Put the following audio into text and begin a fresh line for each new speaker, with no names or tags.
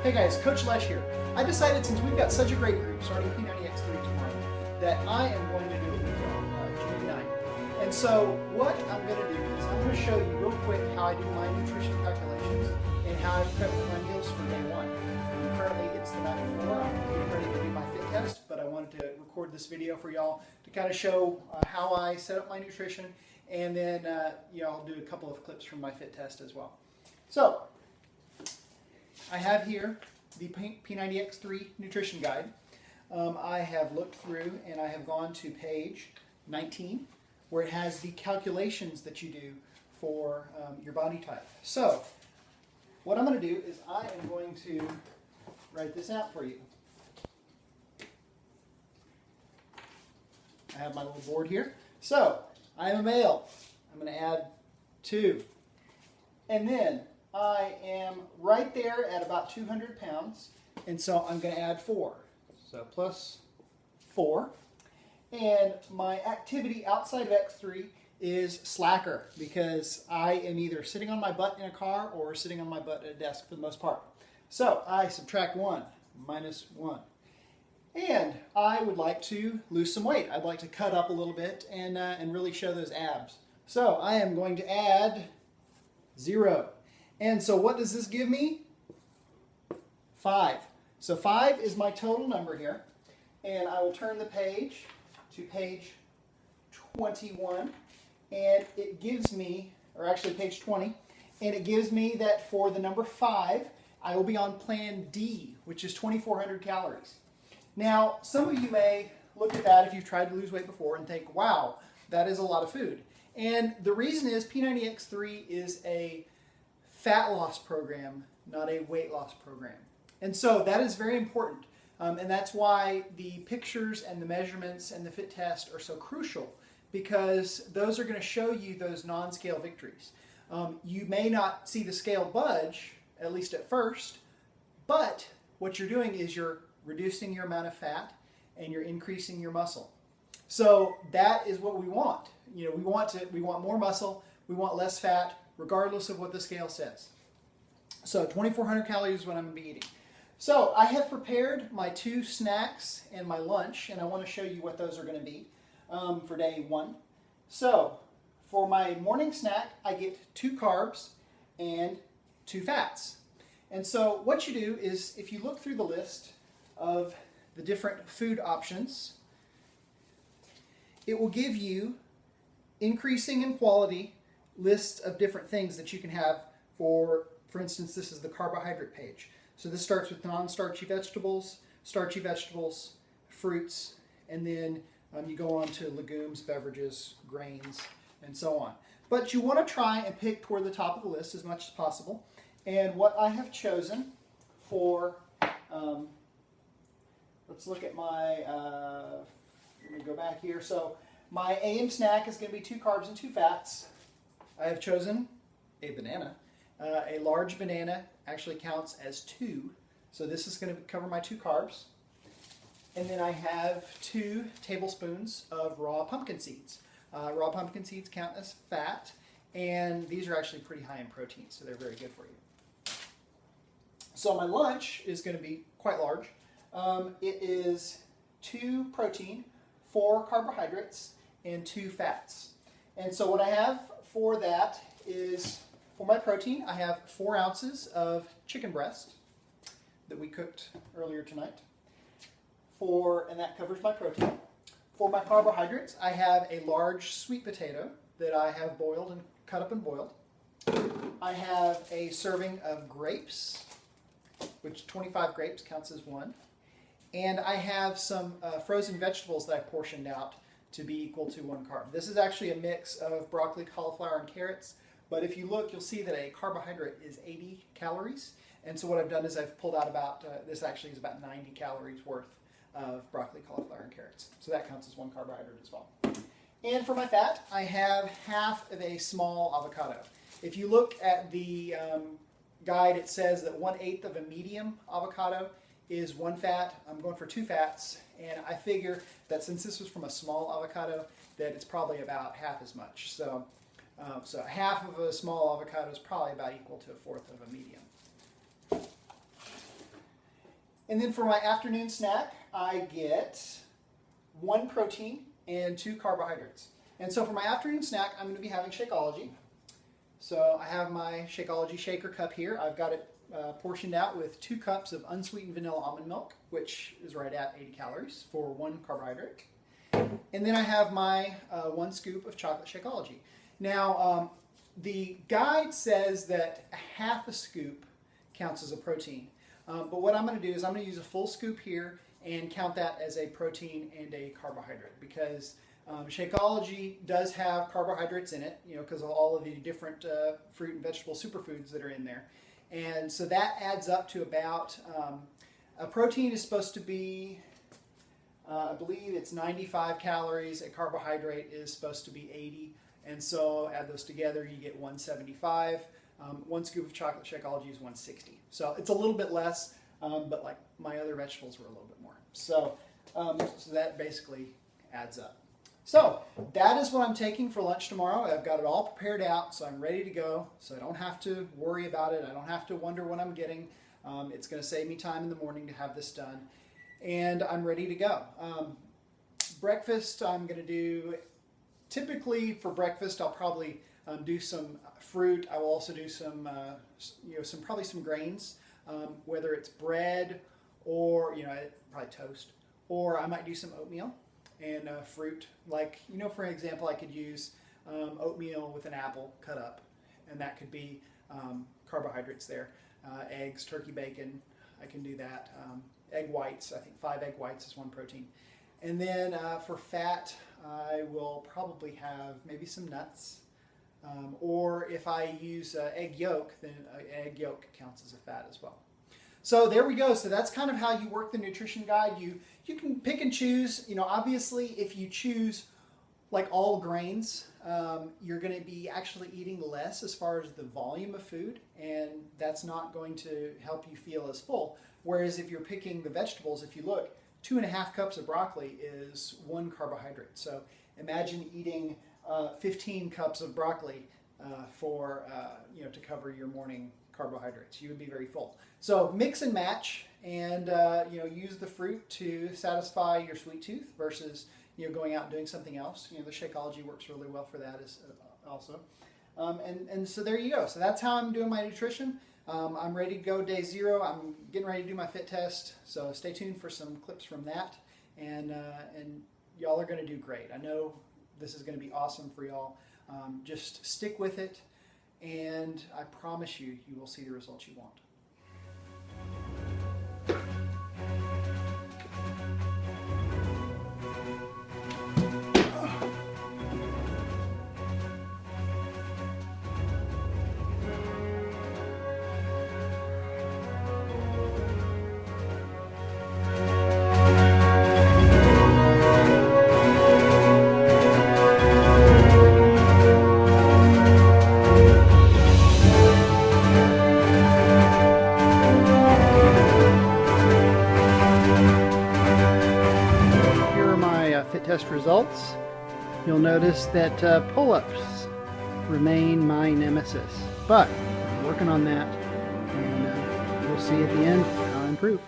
Hey guys, Coach Lesh here. I decided since we've got such a great group starting P90X3 tomorrow that I am going to do a week on June 9th. And so what I'm going to do is I'm going to show you real quick how I do my nutrition calculations and how I prep my meals for day one. Currently it's the night before. I'm getting ready to do my fit test, but I wanted to record this video for y'all to kind of show how I set up my nutrition, and then I'll do a couple of clips from my fit test as well. So I have here the P90X3 nutrition guide. I have looked through and I have gone to page 19 where it has the calculations that you do for your body type. So what I'm going to do is I am going to write this out for you. I have my little board here. So I am a male. I'm going to add 2. And then I am right there at about 200 pounds, and so I'm going to add 4. So plus 4. And my activity outside of X3 is slacker, because I am either sitting on my butt in a car or sitting on my butt at a desk for the most part. So I subtract 1, minus 1. And I would like to lose some weight. I'd like to cut up a little bit and really show those abs. So I am going to add 0. And so what does this give me? 5. So 5 is my total number here. And I will turn the page to page 21. And it gives me, or actually page 20, and it gives me that for the number 5, I will be on plan D, which is 2,400 calories. Now, some of you may look at that if you've tried to lose weight before and think, wow, that is a lot of food. And the reason is P90X3 is a fat loss program, not a weight loss program. And so that is very important. And that's why the pictures and the measurements and the fit test are so crucial, because those are going to show you those non-scale victories. You may not see the scale budge, at least at first, but what you're doing is you're reducing your amount of fat and you're increasing your muscle. So that is what we want. We want more muscle, we want less fat, regardless of what the scale says. So 2,400 calories is what I'm going to be eating. So I have prepared my 2 snacks and my lunch, and I want to show you what those are going to be for day 1. So for my morning snack, I get 2 carbs and 2 fats. And so what you do is, if you look through the list of the different food options, it will give you increasing in quality lists of different things that you can have. For instance, this is the carbohydrate page. So this starts with non-starchy vegetables, starchy vegetables, fruits, and then you go on to legumes, beverages, grains, and so on. But you want to try and pick toward the top of the list as much as possible. And what I have chosen for, let's look at my, let me go back here. So my AM snack is going to be 2 carbs and 2 fats. I have chosen a banana. A large banana actually counts as 2. So this is going to cover my 2 carbs. And then I have 2 tablespoons of raw pumpkin seeds. Raw pumpkin seeds count as fat, and these are actually pretty high in protein, so they're very good for you. So my lunch is going to be quite large. It is 2 protein, 4 carbohydrates, and 2 fats. And so what I have for that is, for my protein, I have 4 ounces of chicken breast that we cooked earlier tonight. And that covers my protein. For my carbohydrates, I have a large sweet potato that I have boiled and cut up and boiled. I have a serving of grapes, which 25 grapes counts as 1. And I have some frozen vegetables that I've portioned out to be equal to 1 carb. This is actually a mix of broccoli, cauliflower, and carrots. But if you look, you'll see that a carbohydrate is 80 calories. And so what I've done is I've pulled out about, this actually is about 90 calories worth of broccoli, cauliflower, and carrots. So that counts as 1 carbohydrate as well. And for my fat, I have half of a small avocado. If you look at the guide, it says that 1/8 of a medium avocado is 1 fat. I'm going for 2 fats, and I figure that since this was from a small avocado, that it's probably about half as much. So half of a small avocado is probably about equal to 1/4 of a medium. And then for my afternoon snack, I get 1 protein and 2 carbohydrates. And so for my afternoon snack, I'm going to be having Shakeology. So I have my Shakeology shaker cup here. I've got it portioned out with 2 cups of unsweetened vanilla almond milk, which is right at 80 calories for 1 carbohydrate. And then I have my 1 scoop of chocolate Shakeology. Now, the guide says that ½ a scoop counts as a protein. But what I'm going to do is I'm going to use a full scoop here and count that as a protein and a carbohydrate, because Shakeology does have carbohydrates in it, you know, because of all of the different fruit and vegetable superfoods that are in there. And so that adds up to about, a protein is supposed to be, I believe it's 95 calories, a carbohydrate is supposed to be 80, and so add those together, you get 175. 1 scoop of chocolate Shakeology is 160. So it's a little bit less, but like my other vegetables were a little bit more. So, so that basically adds up. So that is what I'm taking for lunch tomorrow. I've got it all prepared out, so I'm ready to go. So I don't have to worry about it. I don't have to wonder what I'm getting. It's going to save me time in the morning to have this done. And I'm ready to go. Breakfast, I'm going to do, typically for breakfast, I'll probably do some fruit. I will also do some, probably some grains, whether it's bread or, probably toast, or I might do some oatmeal and fruit. Like, for example, I could use oatmeal with an apple cut up, and that could be carbohydrates there. Eggs, turkey bacon, I can do that. Egg whites, I think 5 egg whites is 1 protein. And then for fat, I will probably have maybe some nuts. Or if I use egg yolk, then egg yolk counts as a fat as well. So there we go. So that's kind of how you work the nutrition guide. You can pick and choose. Obviously, if you choose like all grains, you're going to be actually eating less as far as the volume of food, and that's not going to help you feel as full. Whereas if you're picking the vegetables, if you look, 2½ cups of broccoli is 1 carbohydrate. So imagine eating 15 cups of broccoli to cover your morning carbohydrates. You would be very full. So mix and match, and use the fruit to satisfy your sweet tooth versus going out and doing something else. The Shakeology works really well for that also. And so there you go. So that's how I'm doing my nutrition. I'm ready to go day 0. I'm getting ready to do my fit test. So stay tuned for some clips from that. And y'all are going to do great. I know this is going to be awesome for y'all. Just stick with it, and I promise you, you will see the results you want. Test results. You'll notice that pull-ups remain my nemesis, but I'm working on that, and we'll see at the end how I improve.